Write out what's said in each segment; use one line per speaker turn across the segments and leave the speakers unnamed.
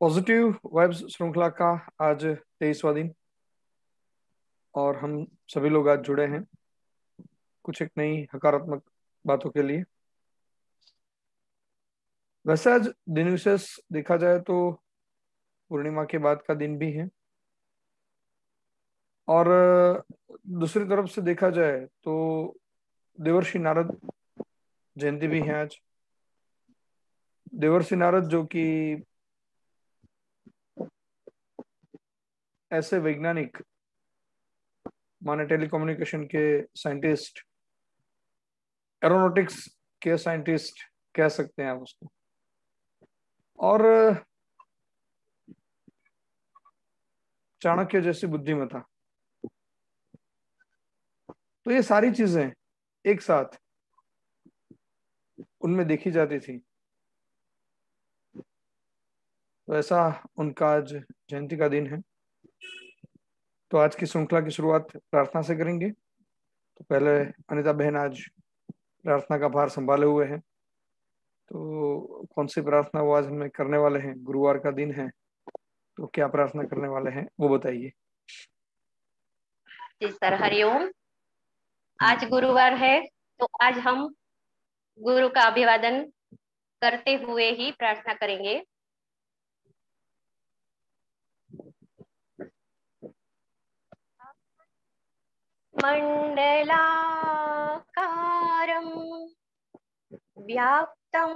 Positive vibes श्रृंखला का आज 23वां दिन और हम सभी लोग आज जुड़े हैं कुछ एक नई सकारात्मक बातों के लिए। वैसे आज दिन विशेष देखा जाए तो पूर्णिमा के बाद का दिन भी है और दूसरी तरफ से देखा जाए तो देवर्षि नारद जयंती भी है आज। देवर्षि नारद जो कि ऐसे वैज्ञानिक माने टेलीकम्युनिकेशन के साइंटिस्ट, एरोनॉटिक्स के साइंटिस्ट कह सकते हैं आप उसको, और चाणक्य जैसी बुद्धिमत्ता, तो ये सारी चीजें एक साथ उनमें देखी जाती थी। तो ऐसा उनका आज जयंती का दिन है। तो आज की श्रृंखला की शुरुआत प्रार्थना से करेंगे। तो पहले अनिता बहन आज प्रार्थना का भार संभाले हुए हैं, तो कौन सी प्रार्थना वो आज हमें करने वाले हैं? गुरुवार का दिन है तो क्या प्रार्थना करने वाले हैं वो बताइए।
जी सर, हरिओम। आज गुरुवार है तो आज हम गुरु का अभिवादन करते हुए ही प्रार्थना करेंगे। मंडलाकारं व्याप्तं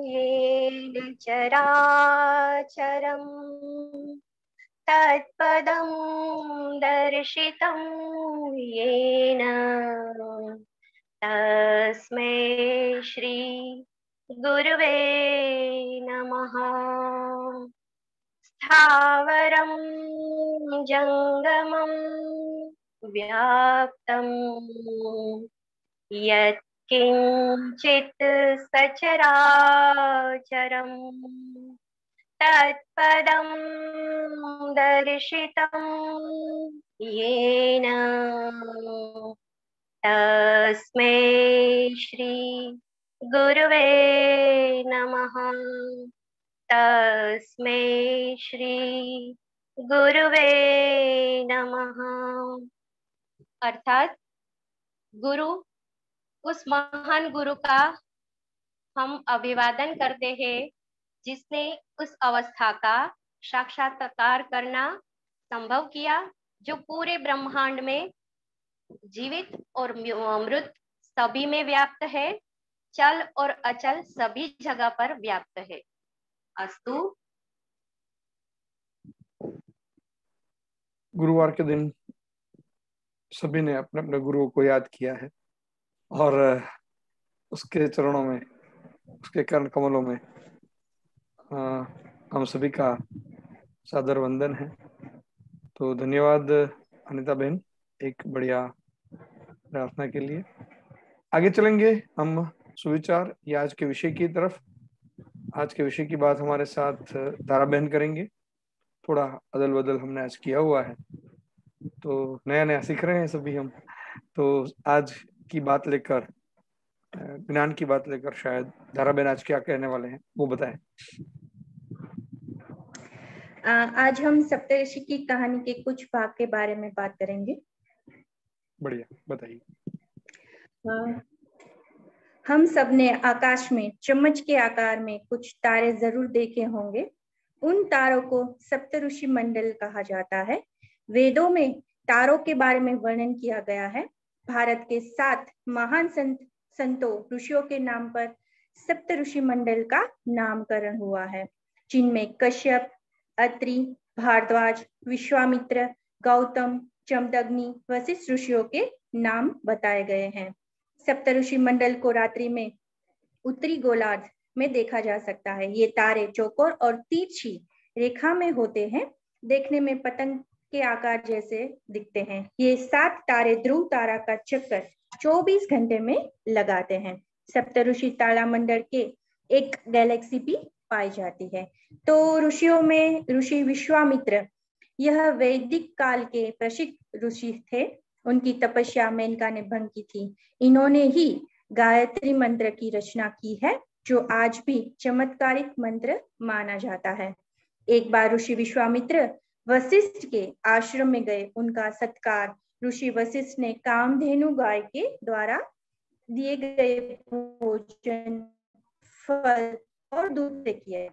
येन चराचरं तत्पदं दर्शितं येन तस्मै श्री गुरुवे नमः। स्थावरं जंगमं व्याप्तं यत्किंचित् सचराचरं तत्पदं दर्शितं येन तस्मै श्री गुरुवे नमः। तस्मै श्री गुरुवे नमः। अर्थात गुरु, उस महान गुरु का हम अभिवादन करते हैं जिसने उस अवस्था का साक्षात्कार करना संभव किया, जो पूरे ब्रह्मांड में जीवित और मृत सभी में व्याप्त है, चल और अचल सभी जगह पर व्याप्त है। अस्तु।
गुरुवार के दिन सभी ने अपने अपने गुरुओं को याद किया है और उसके चरणों में, उसके कर्ण कमलों में हम सभी का सादर वंदन है। तो धन्यवाद अनिता बहन एक बढ़िया प्रार्थना के लिए। आगे चलेंगे हम सुविचार या आज के विषय की तरफ। आज के विषय की बात हमारे साथ तारा बहन करेंगे। थोड़ा अदल बदल हमने आज किया हुआ है, तो नया नया सीख रहे हैं सभी हम। तो आज की बात लेकर, ज्ञान की बात लेकर शायद तारा बहन आज क्या कहने वाले हैं वो बताएं।
आज हम सप्तऋषि की कहानी के कुछ भाग के बारे में बात करेंगे।
बढ़िया, बताइए।
हम सब ने आकाश में चम्मच के आकार में कुछ तारे जरूर देखे होंगे। उन तारों को सप्तऋषि मंडल कहा जाता है। वेदों में तारों के बारे में वर्णन किया गया है। भारत के 7 महान संतों ऋषियों के नाम पर सप्तऋषि मंडल का नामकरण हुआ है, जिनमें कश्यप, अत्रि, भारद्वाज, विश्वामित्र, गौतम, जमदग्नि, वशिष्ठ ऋषियों के नाम बताए गए हैं। सप्तऋषि मंडल को रात्रि में उत्तरी गोलार्ध में देखा जा सकता है। ये तारे चौकोर और तिरछी रेखा में होते हैं, देखने में पतंग के आकार जैसे दिखते हैं। ये 7 तारे ध्रुव तारा का चक्कर 24 घंटे में लगाते हैं। सप्तऋषि तारामंडल के एक गैलेक्सी भी पाई जाती है। तो ऋषियों में ऋषि विश्वामित्र, यह वैदिक काल के प्रसिद्ध ऋषि थे। उनकी तपस्या मेनका ने भंग की थी। इन्होंने ही गायत्री मंत्र की रचना की है, जो आज भी चमत्कारिक मंत्र माना जाता है। एक बार ऋषि विश्वामित्र वशिष्ठ के आश्रम में गए। उनका सत्कार ऋषि वशिष्ठ ने कामधेनु गाय के द्वारा दिए गए भोजन, फल और दूध से किया।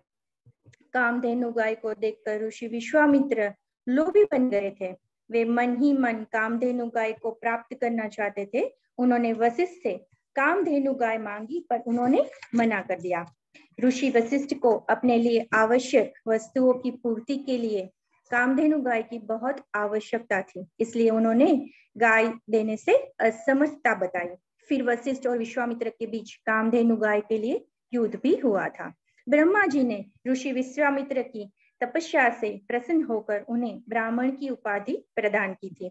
कामधेनु गाय को देखकर ऋषि विश्वामित्र लोभी बन गए थे। वे मन ही मन कामधेनु गाय को प्राप्त करना चाहते थे। उन्होंने वशिष्ठ से कामधेनु गाय मांगी, पर उन्होंने मना कर दिया। ऋषि वशिष्ठ को अपने लिए आवश्यक वस्तुओं की पूर्ति के लिए कामधेनु गाय की बहुत आवश्यकता थी, इसलिए उन्होंने गाय देने से असमर्थता बताई। फिर वशिष्ठ और विश्वामित्र के बीच कामधेनु गाय के लिए युद्ध भी हुआ था। ब्रह्मा जी ने ऋषि विश्वामित्र की तपस्या से प्रसन्न होकर उन्हें ब्राह्मण की उपाधि प्रदान की थी।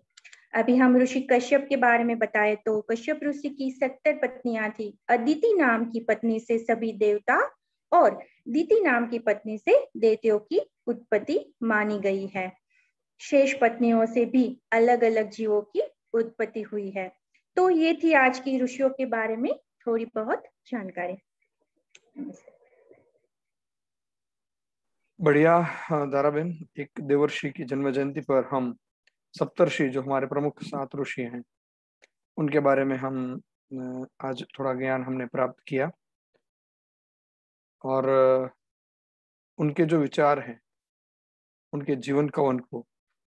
अभी हम ऋषि कश्यप के बारे में बताए तो कश्यप ऋषि की 70 पत्नियां थी। अदिति नाम की पत्नी से सभी देवता और दिति नाम की पत्नी से दैत्यों की उत्पत्ति मानी गई है। शेष पत्नियों से भी अलग अलग जीवों की उत्पत्ति हुई है। तो ये थी आज की ऋषियों के बारे में थोड़ी बहुत जानकारी।
बढ़िया दाराबेन, एक देवर्षि की जन्म जयंती पर हम सप्तर्षि जो हमारे प्रमुख 7 ऋषि हैं उनके बारे में हम आज थोड़ा ज्ञान हमने प्राप्त किया और उनके जो विचार हैं, उनके जीवन कवन को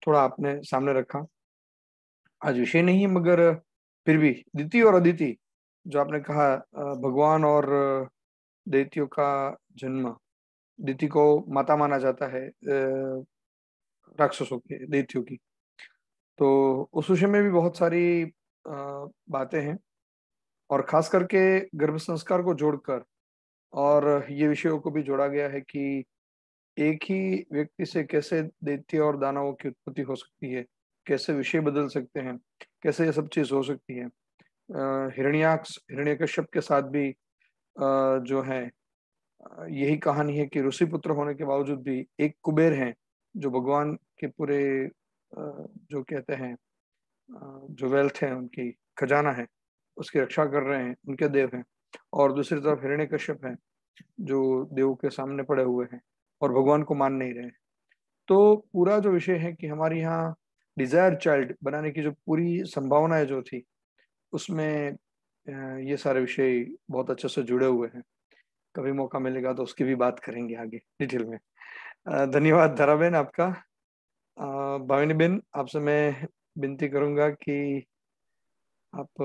थोड़ा आपने सामने रखा। आज विषय नहीं है मगर फिर भी दिति और अदिति जो आपने कहा, भगवान और दैत्यों का जन्म, दिति को माता माना जाता है राक्षसों के, दैत्यों की, तो उस विषय में भी बहुत सारी बातें हैं और खास करके गर्भ संस्कार को जोड़कर और ये विषयों को भी जोड़ा गया है कि एक ही व्यक्ति से कैसे दैत्य और दानवों की उत्पत्ति हो सकती है, कैसे विषय बदल सकते हैं, कैसे ये सब चीज हो सकती है। हिरण्याक्ष हिरण्यकश्यप के साथ भी जो है यही कहानी है कि ऋषि पुत्र होने के बावजूद भी एक कुबेर हैं जो भगवान के पूरे जो कहते हैं जो वेल्थ है, उनकी खजाना है, उसकी रक्षा कर रहे हैं, उनके देव हैं। और दूसरी तरफ हिरण्यकश्यप हैं जो देव के सामने पड़े हुए हैं और भगवान को मान नहीं रहे। तो पूरा जो विषय है कि हमारे यहाँ डिजायर चाइल्ड बनाने की जो पूरी संभावनाएं जो थी उसमें ये सारे विषय बहुत अच्छे से जुड़े हुए हैं। कभी मौका मिलेगा तो उसकी भी बात करेंगे आगे डिटेल में। धन्यवाद धराबेन आपका। भाविनी बेन, आपसे मैं विनती करूंगा कि आप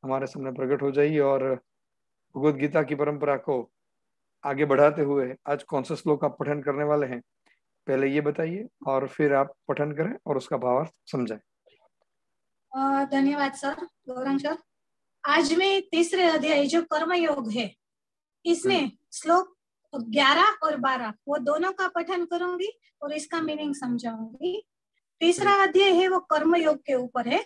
हमारे सामने प्रकट हो जाइए और भगवद गीता की परंपरा को आगे बढ़ाते हुए आज कौन सा श्लोक आप पठन करने वाले हैं, पहले ये बताइए और फिर आप पठन करें और उसका भावार्थ समझाएं।
धन्यवाद सर, गौरंग सर। आज मैं तीसरे अध्याय जो कर्मयोग है इसमें श्लोक 11 और 12 वो दोनों का पठन करूंगी और इसका मीनिंग समझाऊंगी। तीसरा अध्याय है वो कर्मयोग के ऊपर है।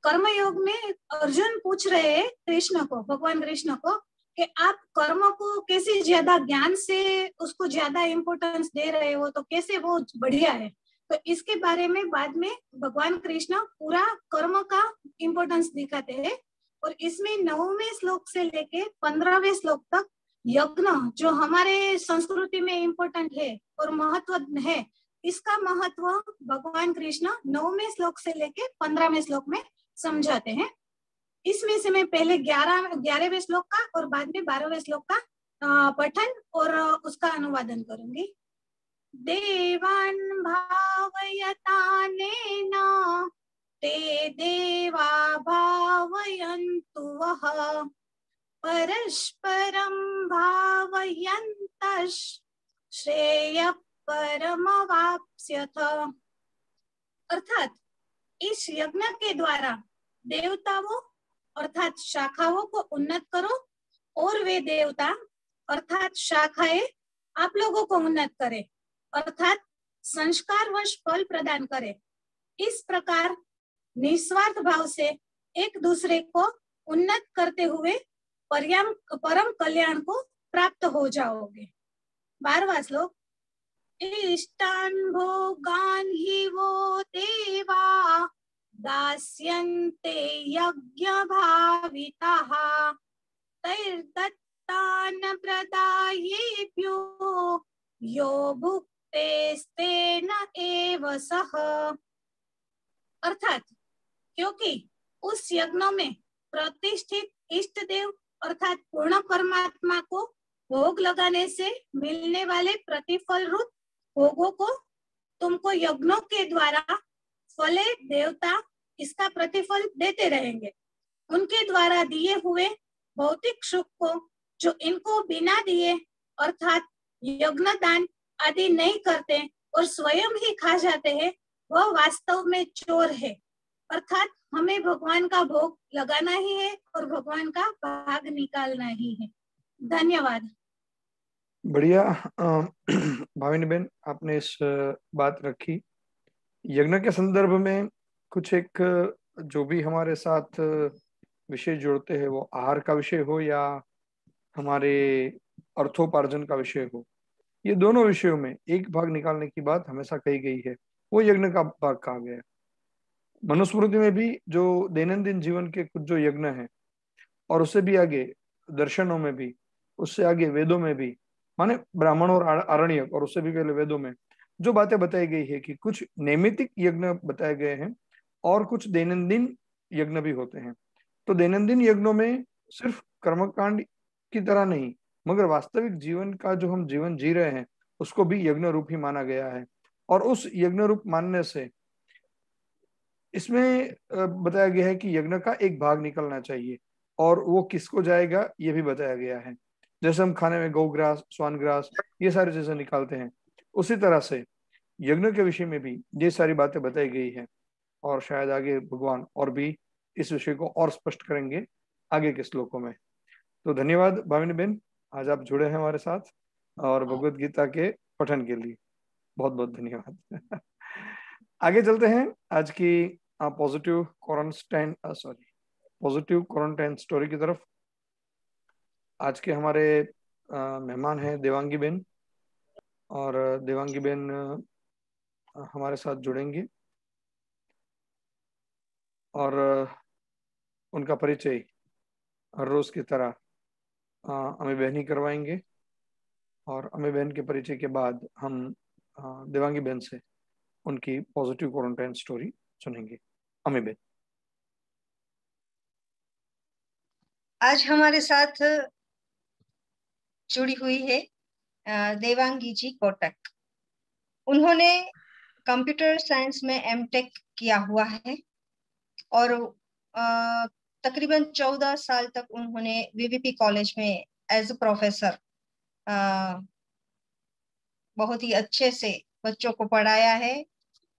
कर्मयोग में अर्जुन पूछ रहे हैं कृष्ण को, भगवान कृष्ण को, कि आप कर्म को कैसे ज्यादा ज्ञान से उसको ज्यादा इम्पोर्टेंस दे रहे हो, तो कैसे वो बढ़िया है। तो इसके बारे में बाद में भगवान कृष्ण पूरा कर्म का इम्पोर्टेंस दिखाते हैं। और इसमें 9वें श्लोक से लेके 15वें श्लोक तक यज्ञ जो हमारे संस्कृति में इम्पोर्टेंट है और महत्व है, इसका महत्व भगवान कृष्ण 9वें श्लोक से लेके 15वें श्लोक में समझाते हैं। इसमें से मैं पहले 11वें श्लोक का और बाद में 12वें श्लोक का पठन और उसका अनुवादन करूंगी। देवान् भावयतानेन ते देवा भावयन्तु वः परस्परं भावयन्तः श्रेयः परमवाप्स्यथ। अर्थात इस यज्ञ के द्वारा देवताओं अर्थात शाखाओं को उन्नत करो और वे देवता अर्थात शाखाएं आप लोगों को उन्नत करे अर्थात संस्कारवश फल प्रदान करे। इस प्रकार निस्वार्थ भाव से एक दूसरे को उन्नत करते हुए परम कल्याण को प्राप्त हो जाओगे। 12वां श्लोक, इष्टान् भोगान् हि वो देवा दास्यन्ते यज्ञभाविताः तैर्दत्तान् प्रदायेभ्यो यो भुक्त्वा तेस्तेन एव सह। अर्थात क्योंकि उस यज्ञ में प्रतिष्ठित इष्ट देव अर्थात पूर्ण परमात्मा को भोग लगाने से मिलने वाले प्रतिफल रूप भोगों को तुमको यज्ञों के द्वारा फले देवता इसका प्रतिफल देते रहेंगे। उनके द्वारा दिए हुए भौतिक सुख को जो इनको बिना दिए अर्थात यज्ञ दान आदि नहीं करते और स्वयं ही खा जाते हैं, वह वास्तव में चोर है। अर्थात हमें भगवान का भोग लगाना ही है और भगवान का भाग निकालना ही है। धन्यवाद।
बढ़िया भाविनी बहन, आपने इस बात रखी। यज्ञ के संदर्भ में कुछ एक जो भी हमारे साथ विषय जुड़ते हैं, वो आहार का विषय हो या हमारे अर्थोपार्जन का विषय हो, ये दोनों विषयों में एक भाग निकालने की बात हमेशा कही गई है, वो यज्ञ का भाग कहा गया है। मनुस्मृति में भी जो दैनंदिन जीवन के कुछ जो यज्ञ हैं, और उससे भी आगे दर्शनों में भी, उससे आगे वेदों में भी, माने ब्राह्मण और आरण्यक, और उससे भी पहले वेदों में जो बातें बताई गई है कि कुछ नैमित्तिक यज्ञ बताए गए हैं और कुछ दैनंदिन यज्ञ भी होते हैं। तो दैनंदिन यज्ञों में सिर्फ कर्मकांड की तरह नहीं, मगर वास्तविक जीवन का जो हम जीवन जी रहे हैं उसको भी यज्ञ रूप ही माना गया है। और उस यज्ञ रूप मानने से इसमें बताया गया है कि यज्ञ का एक भाग निकलना चाहिए, और वो किसको जाएगा ये भी बताया गया है। जैसे हम खाने में गौग्रास, स्वानग्रास, ये सारी चीजें निकालते हैं, उसी तरह से यज्ञ के विषय में भी ये सारी बातें बताई गई है। और शायद आगे भगवान और भी इस विषय को और स्पष्ट करेंगे आगे के श्लोकों में। तो धन्यवाद भाविनी बहन, आज आप जुड़े हैं हमारे साथ और भगवत गीता के पठन के लिए बहुत बहुत धन्यवाद। आगे चलते हैं आज की पॉजिटिव क्वारंटाइन स्टोरी की तरफ। आज के हमारे मेहमान हैं देवांगी बहन, और देवांगी बहन हमारे साथ जुड़ेंगे और उनका परिचय हर रोज की तरह अमी बहन ही करवाएंगे। और अमी बहन के परिचय के बाद हम देवांगी बहन से उनकी पॉजिटिव क्वारंटाइन स्टोरी सुनेंगे। अमी बहन।
आज हमारे साथ जुड़ी हुई है देवांगी जी कोटक। उन्होंने कंप्यूटर साइंस में एमटेक किया हुआ है और तकरीबन 14 साल तक उन्होंने वीवीपी कॉलेज में एज अ प्रोफेसर बहुत ही अच्छे से बच्चों को पढ़ाया है।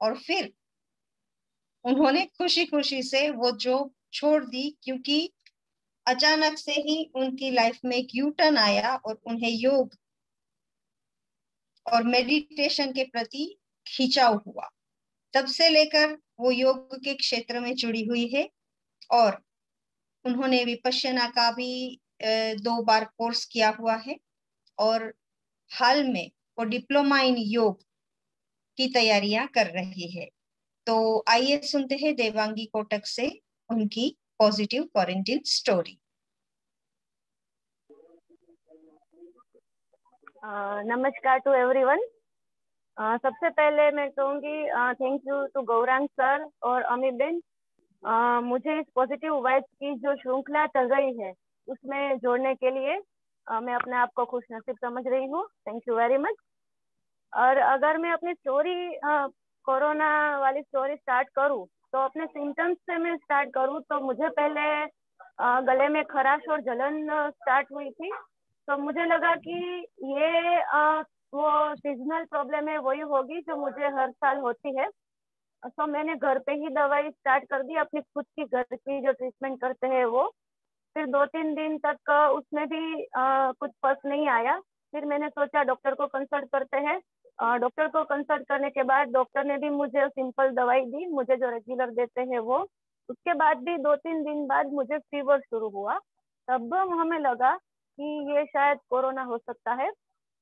और फिर उन्होंने खुशी खुशी से वो जॉब छोड़ दी, क्योंकि अचानक से ही उनकी लाइफ में एक यू टर्न आया और उन्हें योग और मेडिटेशन के प्रति खिंचाव हुआ। तब से लेकर वो योग के क्षेत्र में जुड़ी हुई है और उन्होंने विपश्यना का भी 2 बार कोर्स किया हुआ है और हाल में वो डिप्लोमा इन योग की तैयारियां कर रही है। तो आइए सुनते हैं देवांगी कोटक से उनकी पॉजिटिव क्वारंटाइन स्टोरी।
नमस्कार टू एवरीवन। सबसे पहले मैं कहूँगी thank you to Gaurang sir और अमी बेन, मुझे इस पॉजिटिव वाइब्स की जो श्रृंखला चल रही है उसमें जोड़ने के लिए मैं अपने आप को खुश नसीब समझ रही हूँ। Thank you very much. और अगर मैं अपनी स्टोरी कोरोना वाली स्टोरी स्टार्ट करूँ तो अपने सिम्टम्स से मैं स्टार्ट करूँ तो मुझे पहले गले में खराश और जलन स्टार्ट हुई थी। तो मुझे लगा कि ये वो सीजनल प्रॉब्लम है, वही होगी जो मुझे हर साल होती है। तो मैंने घर पे ही दवाई स्टार्ट कर दी, अपनी खुद की घर की जो ट्रीटमेंट करते हैं वो। फिर 2-3 दिन तक उसमें भी कुछ फर्क नहीं आया। फिर मैंने सोचा डॉक्टर को कंसल्ट करते हैं। डॉक्टर को कंसल्ट करने के बाद डॉक्टर ने भी मुझे सिंपल दवाई दी, मुझे जो रेगुलर देते हैं वो। उसके बाद भी 2-3 दिन बाद मुझे फीवर शुरू हुआ। तब हमें लगा कि ये शायद कोरोना हो सकता है।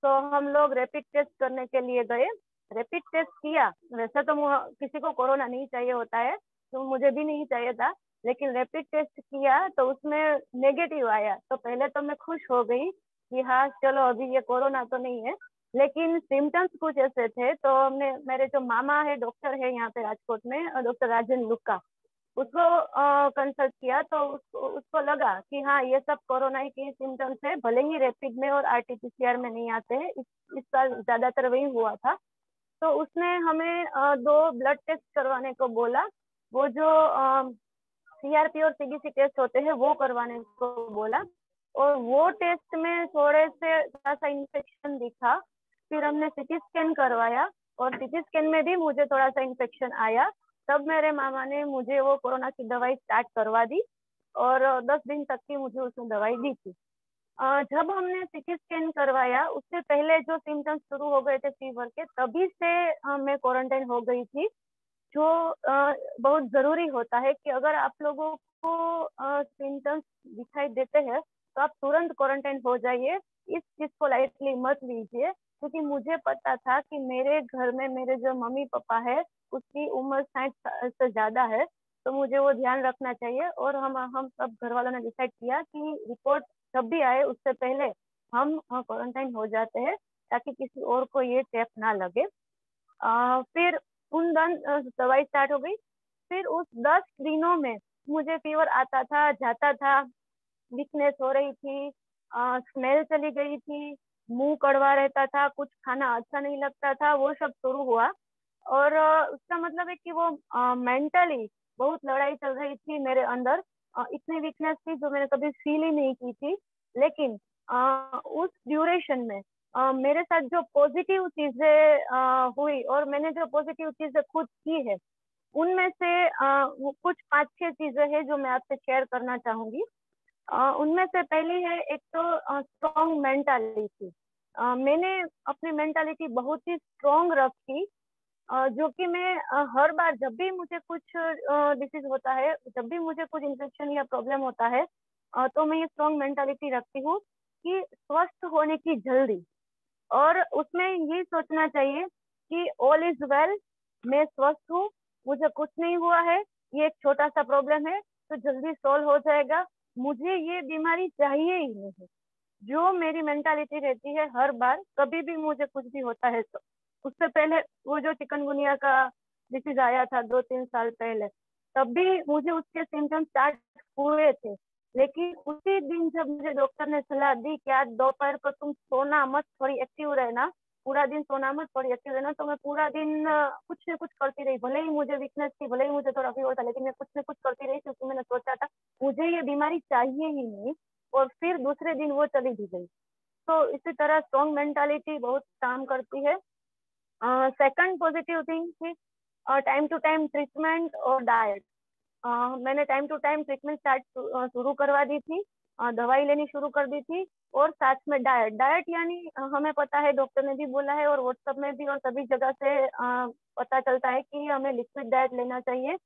तो हम लोग रैपिड टेस्ट करने के लिए गए। रैपिड टेस्ट किया, वैसे तो किसी को कोरोना नहीं चाहिए होता है, तो मुझे भी नहीं चाहिए था, लेकिन रैपिड टेस्ट किया तो उसमें नेगेटिव आया। तो पहले तो मैं खुश हो गई कि हाँ चलो अभी ये कोरोना तो नहीं है, लेकिन सिम्टम्स कुछ ऐसे थे। तो हमने, मेरे जो मामा है डॉक्टर है यहाँ पे राजकोट में, डॉक्टर राजन लुक्का, उसको कंसल्ट किया। तो उसको लगा कि हाँ ये सब कोरोना के सिम्टम्स है, भले ही रैपिड में और आरटीपीसीआर में नहीं आते हैं। इस साल ज्यादातर वही हुआ था। तो उसने हमें 2 ब्लड टेस्ट करवाने को बोला। वो जो सीआरपी और सीबीसी टेस्ट होते हैं वो करवाने को बोला। और वो टेस्ट में थोड़े से सा इन्फेक्शन दिखा। फिर हमने सीटी स्कैन करवाया और सीटी स्कैन में भी मुझे थोड़ा सा इन्फेक्शन आया। तब मेरे मामा ने मुझे वो कोरोना की दवाई स्टार्ट करवा दी और 10 दिन तक की मुझे उसने दवाई दी थी। जब हमने सीटी स्कैन करवाया, उससे पहले जो सिम्टम्स शुरू हो गए थे फीवर के, तभी से मैं क्वारंटाइन हो गई थी। जो बहुत जरूरी होता है कि अगर आप लोगों को सिम्टम्स दिखाई देते हैं तो आप तुरंत क्वारंटाइन हो जाइए। इस चीज को लाइटली मत लीजिए, क्योंकि मुझे पता था कि मेरे घर में मेरे जो मम्मी पापा है उसकी उम्र 60 से ज्यादा है, तो मुझे वो ध्यान रखना चाहिए। और हम सब घर वालों ने डिसाइड किया कि रिपोर्ट जब भी आए उससे पहले हम क्वारंटाइन हो जाते हैं, ताकि किसी और को ये चेप ना लगे। फिर उन दवाई स्टार्ट हो गई। फिर उस 10 दिनों में मुझे फीवर आता था, जाता था, वीकनेस हो रही थी, स्मेल चली गई थी, मुंह कड़वा रहता था, कुछ खाना अच्छा नहीं लगता था, वो सब शुरू हुआ। और उसका मतलब है कि वो मेंटली बहुत लड़ाई चल रही थी मेरे अंदर। इतनी वीकनेस थी जो मैंने कभी फील ही नहीं की थी। लेकिन उस ड्यूरेशन में मेरे साथ जो पॉजिटिव चीजें हुई और मैंने जो पॉजिटिव चीजें खुद की है, उनमें से वो कुछ 5-6 चीजें हैं जो मैं आपसे शेयर करना चाहूंगी। उनमें से पहली है एक तो स्ट्रॉन्ग मेंटालिटी। मैंने अपनी मेंटालिटी बहुत ही स्ट्रॉन्ग रखी, जो कि मैं हर बार जब भी मुझे कुछ डिसीज होता है, जब भी मुझे कुछ इन्फेक्शन या प्रॉब्लम होता है, तो मैं ये स्ट्रॉन्ग मेंटालिटी रखती हूँ कि स्वस्थ होने की जल्दी। और उसमें ये सोचना चाहिए कि ऑल इज वेल, मैं स्वस्थ हूँ, मुझे कुछ नहीं हुआ है, ये एक छोटा सा प्रॉब्लम है तो जल्दी सॉल्व हो जाएगा, मुझे ये बीमारी चाहिए ही नहीं। जो मेरी मेंटालिटी रहती है हर बार कभी भी मुझे कुछ भी होता है तो, उससे पहले वो जो चिकनगुनिया का डिसीज आया था 2-3 साल पहले, तब भी मुझे उसके सिम्टम्स स्टार्ट हुए थे। लेकिन उसी दिन जब मुझे डॉक्टर ने सलाह दी कि आज दोपहर को तुम सोना मत, थोड़ी एक्टिव रहना, पूरा दिन सोना मत, थोड़ी एक्टिव रहना, तो मैं पूरा दिन कुछ न कुछ करती रही। भले ही मुझे वीकनेस थी, भले ही मुझे थोड़ा फीवर था, लेकिन मैं कुछ न कुछ करती रही, क्योंकि मैंने सोचा था मुझे ये बीमारी चाहिए ही नहीं। और फिर दूसरे दिन वो चली भी गई। तो इसी तरह स्ट्रॉन्ग मेंटालिटी बहुत काम करती है। सेकंड पॉजिटिव थिंग थी टाइम टू टाइम ट्रीटमेंट और डाइट। मैंने टाइम टू टाइम ट्रीटमेंट शुरू करवा दी थी, दवाई लेनी शुरू कर दी थी, और साथ में डाइट। डाइट यानी हमें पता है, डॉक्टर ने भी बोला है और व्हाट्सएप में भी और सभी जगह से पता चलता है कि हमें लिक्विड डाइट लेना चाहिए।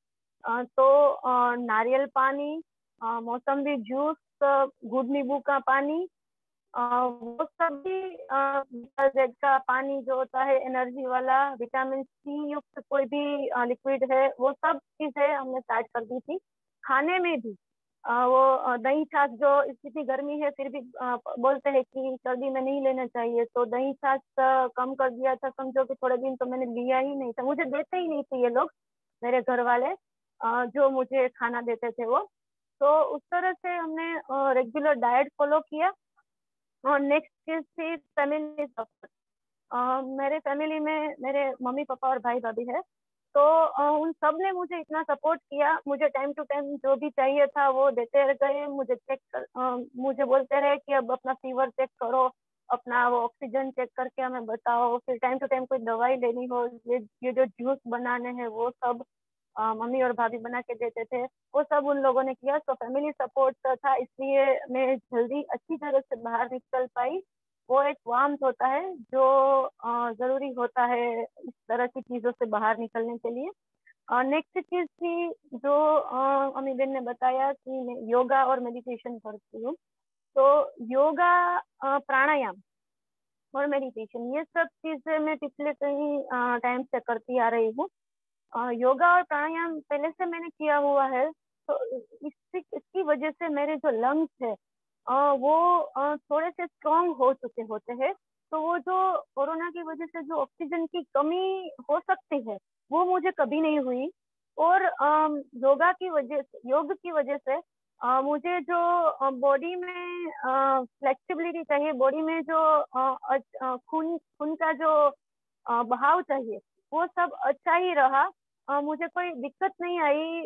तो नारियल पानी, मौसम्बी जूस, गुड़ नींबू का पानी, वो सभी जेड का पानी जो होता है एनर्जी वाला, विटामिन सी युक्त कोई भी लिक्विड है, वो सब चीजें हमने स्टार्ट कर दी थी। खाने में भी वो दही छाछ, जो इतनी गर्मी है फिर भी बोलते हैं कि सर्दी में नहीं लेना चाहिए, तो दही छाछ कम कर दिया था। समझो कि थोड़े दिन तो मैंने लिया ही नहीं था, मुझे देते ही नहीं थे ये लोग, मेरे घर वाले, जो मुझे खाना देते थे वो। तो उस तरह से हमने रेगुलर डाइट फॉलो किया। और नेक्स्ट चीज थी फैमिली सपोर्ट। मेरे फैमिली में मेरे मम्मी पापा और भाई भाभी है, तो उन सब ने मुझे इतना सपोर्ट किया। मुझे टाइम टू टाइम जो भी चाहिए था वो देते गए। मुझे बोलते रहे कि अब अपना फीवर चेक करो, अपना वो ऑक्सीजन चेक करके हमें बताओ। फिर टाइम टू टाइम कोई दवाई लेनी हो, ये जो जूस बनाने हैं वो सब मम्मी और भाभी बना के देते थे, वो सब उन लोगों ने किया। तो फैमिली सपोर्ट था, इसलिए मैं जल्दी अच्छी तरह से बाहर निकल पाई। वो एक वार्मथ होता है जो जरूरी होता है इस तरह की चीजों से बाहर निकलने के लिए। नेक्स्ट चीज थी जो अम्मी बहन ने बताया कि मैं योगा और मेडिटेशन करती हूँ। तो योगा, प्राणायाम और मेडिटेशन, ये सब चीजें मैं पिछले कई टाइम से करती आ रही हूँ। योगा और प्राणायाम पहले से मैंने किया हुआ है, तो इसकी वजह से मेरे जो लंग्स है वो थोड़े से स्ट्रॉन्ग हो चुके होते हैं। तो वो जो कोरोना की वजह से जो ऑक्सीजन की कमी हो सकती है वो मुझे कभी नहीं हुई। और योग की वजह से मुझे जो बॉडी में फ्लेक्सिबिलिटी चाहिए, बॉडी में जो खून खून का जो बहाव चाहिए वो सब अच्छा ही रहा। मुझे कोई दिक्कत नहीं आई।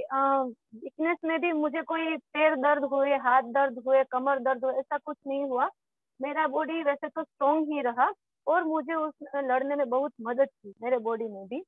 वीकनेस में भी मुझे कोई पैर दर्द हुए, हाथ दर्द हुए, कमर दर्द हुए, ऐसा कुछ नहीं हुआ। मेरा बॉडी वैसे तो स्ट्रॉन्ग ही रहा और मुझे उस लड़ने में बहुत मदद की, मेरे बॉडी में भी।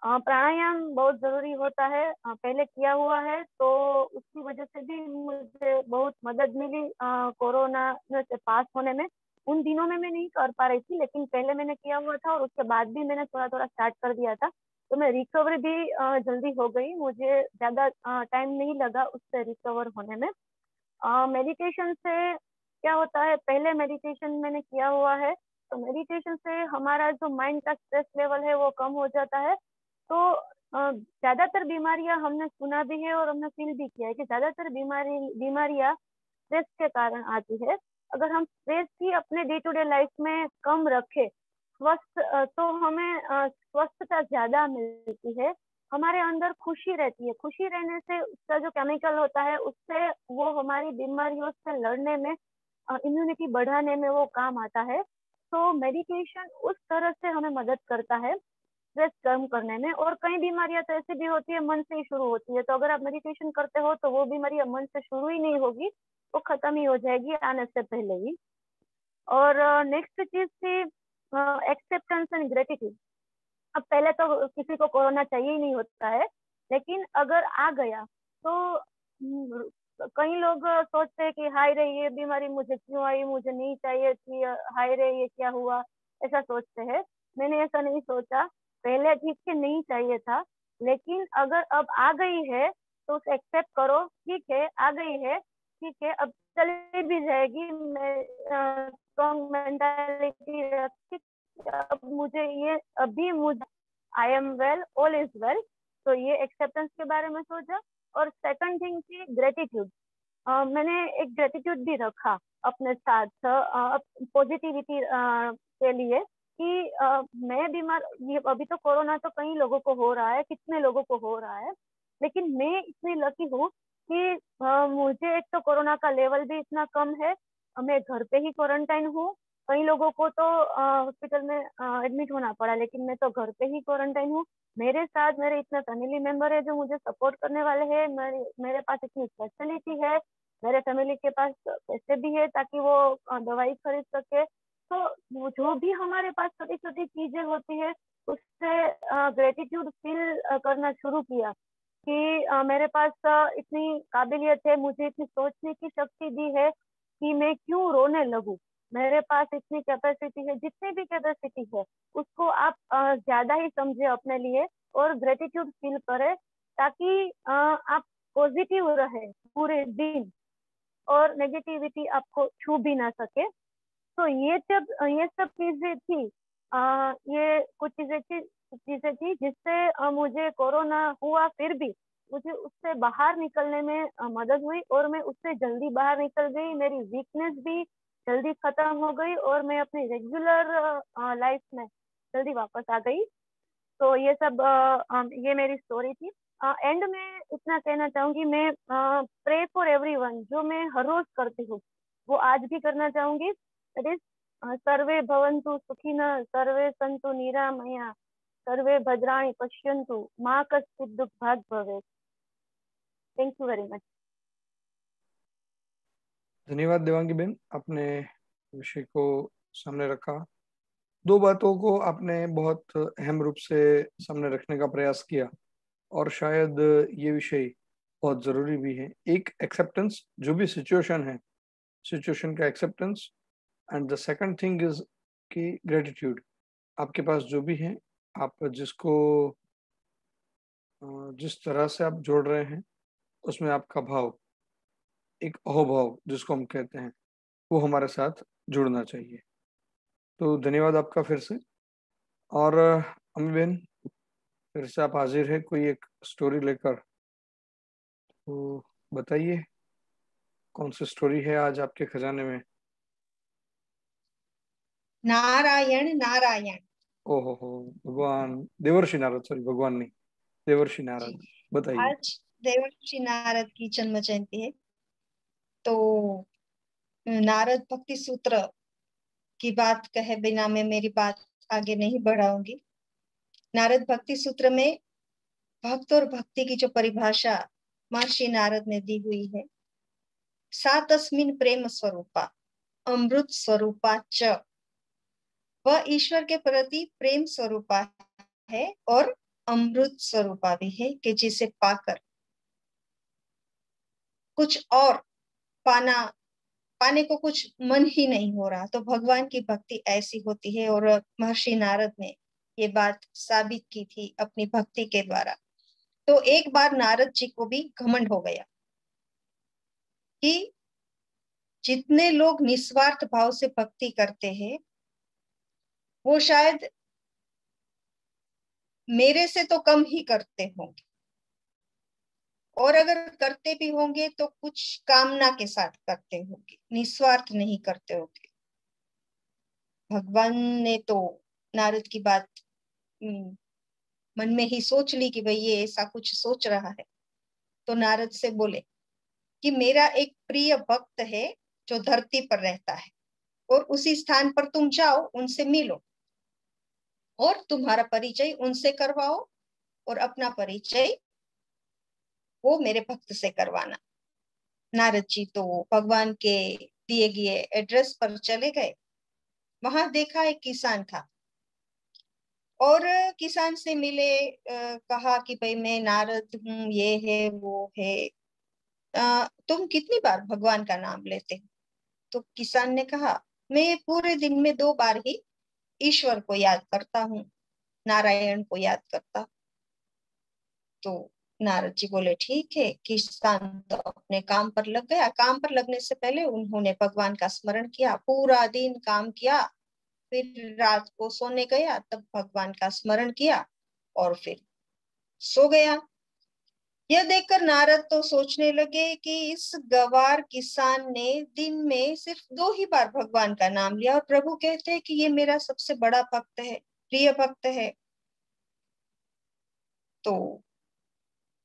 प्राणायाम बहुत जरूरी होता है, पहले किया हुआ है तो उसकी वजह से भी मुझे बहुत मदद मिली कोरोना से पास होने में। उन दिनों में मैं नहीं कर पा रही थी, लेकिन पहले मैंने किया हुआ था और उसके बाद भी मैंने थोड़ा थोड़ा स्टार्ट कर दिया था, तो मैं रिकवरी भी जल्दी हो गई। मुझे ज्यादा टाइम नहीं लगा उससे रिकवर होने में। मेडिटेशन से क्या होता है, पहले मेडिटेशन मैंने किया हुआ है, तो मेडिटेशन से हमारा जो माइंड का स्ट्रेस लेवल है वो कम हो जाता है। तो ज्यादातर बीमारियां हमने सुना भी है और हमने फील भी किया है कि ज्यादातर बीमारियां स्ट्रेस के कारण आती है। अगर हम स्ट्रेस ही अपने डे टू डे लाइफ में कम रखें, तो हमें स्वस्थता ज्यादा मिलती है, हमारे अंदर खुशी रहती है। खुशी रहने से उसका जो केमिकल होता है उससे वो हमारी बीमारियों से लड़ने में, इम्यूनिटी बढ़ाने में वो काम आता है। तो मेडिटेशन उस तरह से हमें मदद करता है स्ट्रेस कम करने में। और कई बीमारियां तो ऐसी भी होती है मन से ही शुरू होती है, तो अगर आप मेडिटेशन करते हो तो वो बीमारी मन से शुरू ही नहीं होगी, वो खत्म ही हो जाएगी आने से पहले ही। और नेक्स्ट चीज थी एक्सेप्टेंस एंड ग्रेटिट्यूड। अब पहले तो किसी को कोरोना चाहिए ही नहीं होता है, लेकिन अगर आ गया तो कई लोग सोचते हैं कि हाय रे ये बीमारी मुझे क्यों आई, मुझे नहीं चाहिए थी, हाय रे ये क्या हुआ, ऐसा सोचते हैं। मैंने ऐसा नहीं सोचा, पहले ठीक है नहीं चाहिए था, लेकिन अगर अब आ गई है तो उसे एक्सेप्ट करो। ठीक है आ गई है, ठीक है अब चली भी जाएगी। मैं स्ट्रॉन्ग मेंटालिटी रखी, अब मुझे ये अभी मुझे I am well, all is well. तो ये एक्सेप्टेंस के बारे में सोचा। और सेकंड थिंग थी ग्रेटिट्यूड। मैंने एक ग्रेटिट्यूड भी रखा अपने साथ पॉजिटिविटी के लिए कि मैं बीमार, ये अभी तो कोरोना तो कई लोगों को हो रहा है, कितने लोगों को हो रहा है, लेकिन मैं इतनी लकी हूँ कि मुझे एक तो कोरोना का लेवल भी इतना कम है, मैं घर पे ही क्वारंटाइन हूँ। कई लोगों को तो हॉस्पिटल में एडमिट होना पड़ा, लेकिन मैं तो घर पे ही क्वारंटाइन हूँ। मेरे साथ मेरे इतने फैमिली मेंबर है जो मुझे सपोर्ट करने वाले हैं, मेरे पास इतनी फैसिलिटी है, मेरे फैमिली के पास पैसे भी है ताकि वो दवाई खरीद सके। तो जो भी हमारे पास छोटी छोटी चीजें होती है उससे ग्रेटिट्यूड फील करना शुरू किया कि मेरे पास इतनी काबिलियत है, मुझे इतनी सोचने की शक्ति दी है कि मैं क्यों रोने लगूं। मेरे पास इतनी कैपेसिटी है, जितनी भी कैपेसिटी है उसको आप ज्यादा ही समझे अपने लिए और ग्रेटिट्यूड फील करें, ताकि आप पॉजिटिव रहे पूरे दिन और नेगेटिविटी आपको छू भी ना सके। तो ये सब चीजें थी, ये कुछ चीजें थी जिससे मुझे कोरोना हुआ, फिर भी मुझे उससे बाहर निकलने में मदद हुई और मैं उससे जल्दी बाहर निकल गई। मेरी वीकनेस भी जल्दी खत्म हो गई और मैं अपनी रेगुलर लाइफ में जल्दी वापस आ गई। तो ये सब ये मेरी स्टोरी थी। एंड में इतना कहना चाहूंगी, मैं प्रे फॉर एवरीवन जो मैं हर रोज करती हूँ वो आज भी करना चाहूंगी। दैट इज सर्वे भवन्तु सुखिनः, सर्वे सन्तु निरामया, सर्वे भद्राणि पश्यन्तु, मा कश्चित् दुःखभाग् भवेत्। Thank you very much.
धन्यवाद देवांगी बेन, आपने विषय को सामने रखा। दो बातों को आपने बहुत अहम रूप से सामने रखने का प्रयास किया और शायद ये विषय बहुत जरूरी भी है। एक एक्सेप्टेंस, जो भी सिचुएशन है, सिचुएशन का acceptance, and the second thing is कि ग्रेटिट्यूड। आपके पास जो भी है, आप जिसको जिस तरह से आप जोड़ रहे हैं उसमें आपका भाव, एक अहोभाव जिसको हम कहते हैं, वो हमारे साथ जुड़ना चाहिए। तो धन्यवाद आपका फिर से। और अम्मी बहन, फिर से आप हाजिर है कोई एक स्टोरी लेकर, तो बताइए कौन सी स्टोरी है आज आपके खजाने में।
नारायण नारायण।
ओहो हो, भगवान देवर्षि नारद, सॉरी भगवान नहीं, देवर्षि नारद,
जी,
बताइए।
आज देवर्षि नारद की जन्म जयंती है, तो नारद भक्ति सूत्र की बात कहे बिना मैं मेरी बात आगे नहीं बढ़ाऊंगी। नारद भक्ति सूत्र में भक्त और भक्ति की जो परिभाषा महर्षि नारद ने दी हुई है, सा तस्मिन् प्रेम स्वरूपा अमृत स्वरूपा च, वह ईश्वर के प्रति प्रेम स्वरूपा है और अमृत स्वरूपा भी है, कि जिसे पाकर कुछ और पाने को कुछ मन ही नहीं हो रहा। तो भगवान की भक्ति ऐसी होती है, और महर्षि नारद ने ये बात साबित की थी अपनी भक्ति के द्वारा। तो एक बार नारद जी को भी घमंड हो गया कि जितने लोग निस्वार्थ भाव से भक्ति करते हैं, वो शायद मेरे से तो कम ही करते होंगे, और अगर करते भी होंगे तो कुछ कामना के साथ करते होंगे, निस्वार्थ नहीं करते होंगे। भगवान ने तो नारद की बात मन में ही सोच ली कि भाई ये ऐसा कुछ सोच रहा है। तो नारद से बोले कि मेरा एक प्रिय भक्त है जो धरती पर रहता है, और उसी स्थान पर तुम जाओ, उनसे मिलो और तुम्हारा परिचय उनसे करवाओ, और अपना परिचय वो मेरे भक्त से करवाना। नारद जी तो भगवान के दिए गए एड्रेस पर चले गए। वहां देखा एक किसान था, और किसान से मिले, कहा कि भाई मैं नारद हूँ, ये है वो है, तुम कितनी बार भगवान का नाम लेते हो? तो किसान ने कहा, मैं पूरे दिन में 2 बार ही ईश्वर को याद करता हूँ, नारायण को याद करता। तो नारद जी बोले ठीक है। किसान तो अपने काम पर लग गया। काम पर लगने से पहले उन्होंने भगवान का स्मरण किया, पूरा दिन काम किया, फिर रात को सोने गया, तब भगवान का स्मरण किया और फिर सो गया। यह देखकर नारद तो सोचने लगे कि इस गवार किसान ने दिन में सिर्फ 2 ही बार भगवान का नाम लिया, और प्रभु कहते हैं कि ये मेरा सबसे बड़ा भक्त है, प्रिय भक्त है। तो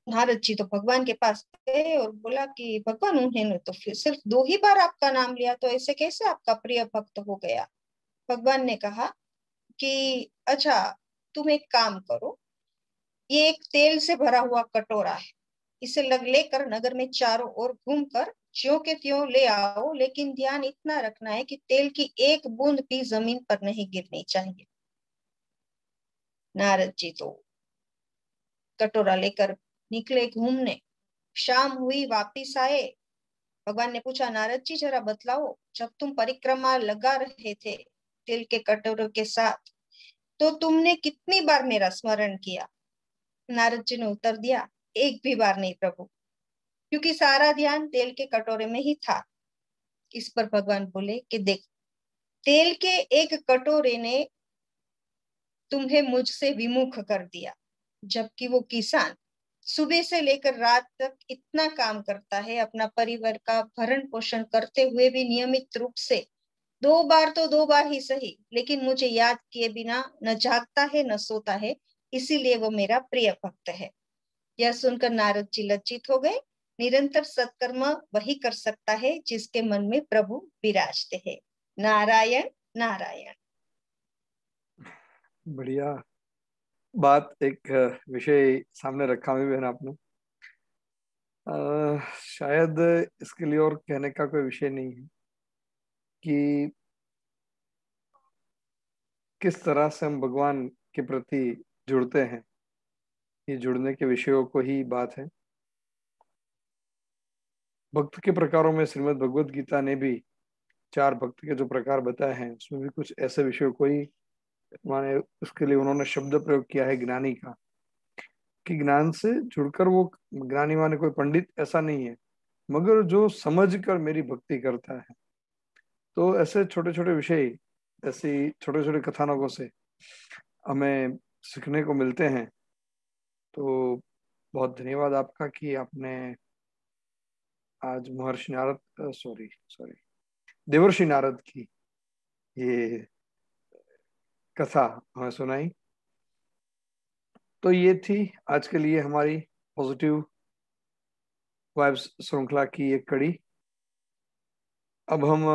नारद जी तो भगवान के पास गए और बोला कि भगवान, उन्होंने तो फिर सिर्फ 2 ही बार आपका नाम लिया, तो ऐसे कैसे आपका प्रिय भक्त हो गया? भगवान ने कहा कि अच्छा, तुम एक काम करो, ये एक तेल से भरा हुआ कटोरा है, इसे लेकर नगर में चारों ओर घूमकर ज्यों के त्यों ले आओ, लेकिन ध्यान इतना रखना है कि तेल की एक बूंद भी जमीन पर नहीं गिरनी चाहिए। नारद जी तो कटोरा लेकर निकले घूमने। शाम हुई, वापिस आए। भगवान ने पूछा, नारद जी जरा बतलाओ, जब तुम परिक्रमा लगा रहे थे तेल के कटोरे के साथ, तो तुमने कितनी बार मेरा स्मरण किया? नारद जी ने उत्तर दिया, एक भी बार नहीं प्रभु, क्योंकि सारा ध्यान तेल के कटोरे में ही था। इस पर भगवान बोले कि देख, तेल के एक कटोरे ने तुम्हें मुझसे विमुख कर दिया, जबकि वो किसान सुबह से लेकर रात तक इतना काम करता है, अपना परिवार का भरण पोषण करते हुए भी नियमित रूप से 2 बार तो 2 बार ही सही, लेकिन मुझे याद किए बिना न जागता है न सोता है, इसीलिए वो मेरा प्रिय भक्त है। यह सुनकर नारद जी लज्जित हो गए। निरंतर सत्कर्म वही कर सकता है जिसके मन में प्रभु विराजते हैं। नारायण नारायण।
बढ़िया बात, एक विषय सामने रखा हुआ है आपने। शायद इसके लिए और कहने का कोई विषय नहीं है कि किस तरह से हम भगवान के प्रति जुड़ते हैं। ये जुड़ने के विषयों को ही बात है। भक्त के प्रकारों में श्रीमद् भगवद गीता ने भी 4 भक्त के जो प्रकार बताए हैं, उसमें भी कुछ ऐसे विषयों को ही माने उसके लिए उन्होंने शब्द प्रयोग किया है ज्ञानी का, कि ज्ञान से जुड़कर वो ज्ञानी माने कोई पंडित ऐसा नहीं है, मगर जो समझ कर मेरी भक्ति करता है। तो ऐसे छोटे छोटे विषय, ऐसी छोटे छोटे कथानकों से हमें सीखने को मिलते हैं। तो बहुत धन्यवाद आपका कि आपने आज महर्षि नारद, सॉरी देवर्षि नारद की ये कथा हमें सुनाई। तो ये थी आज के लिए हमारी पॉजिटिव वाइब्स श्रृंखला की एक कड़ी। अब हम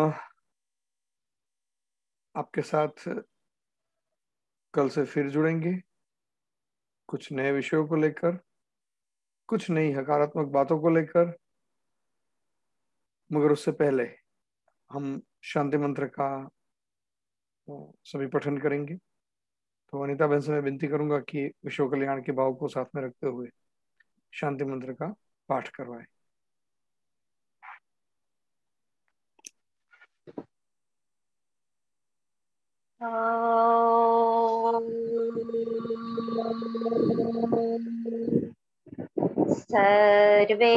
आपके साथ कल से फिर जुड़ेंगे कुछ नए विषयों को लेकर, कुछ नई हकारात्मक बातों को लेकर। मगर उससे पहले हम शांति मंत्र का सभी पठन करेंगे। तो अनीता बहन से मैं विनती करूंगा कि विश्व कल्याण के भाव को साथ में रखते हुए शांति मंत्र का पाठ करवाएं।
सर्वे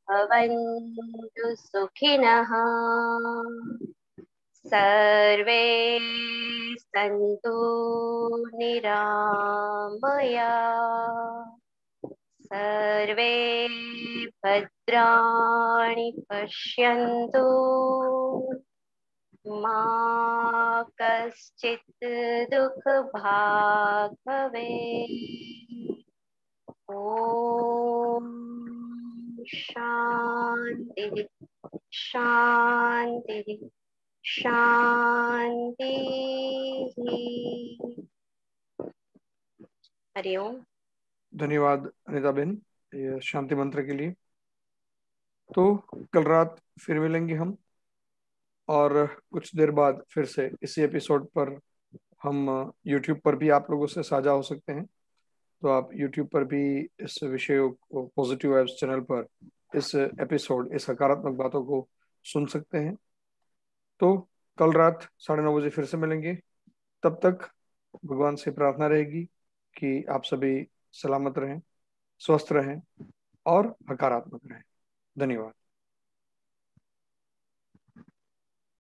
भवन्तु सुखिनः, सर्वे सन्तु निरामया, सर्वे भद्राणि पश्यन्तु, मा कश्चित् दुःखभाग् भवेत्। ॐ शान्ति शान्ति शान्ति। हरि ओम।
धन्यवाद अनीता बहन ये शांति मंत्र के लिए। तो कल रात फिर मिलेंगे हम, और कुछ देर बाद फिर से इसी एपिसोड पर हम YouTube पर भी आप लोगों से साझा हो सकते हैं। तो आप YouTube पर भी इस विषय को, पॉजिटिव वाइब्स चैनल पर इस एपिसोड, इस सकारात्मक बातों को सुन सकते हैं। तो कल रात 9:30 बजे फिर से मिलेंगे। तब तक भगवान से प्रार्थना रहेगी कि आप सभी सलामत रहें, स्वस्थ रहें और हकारात्मक रहें। धन्यवाद।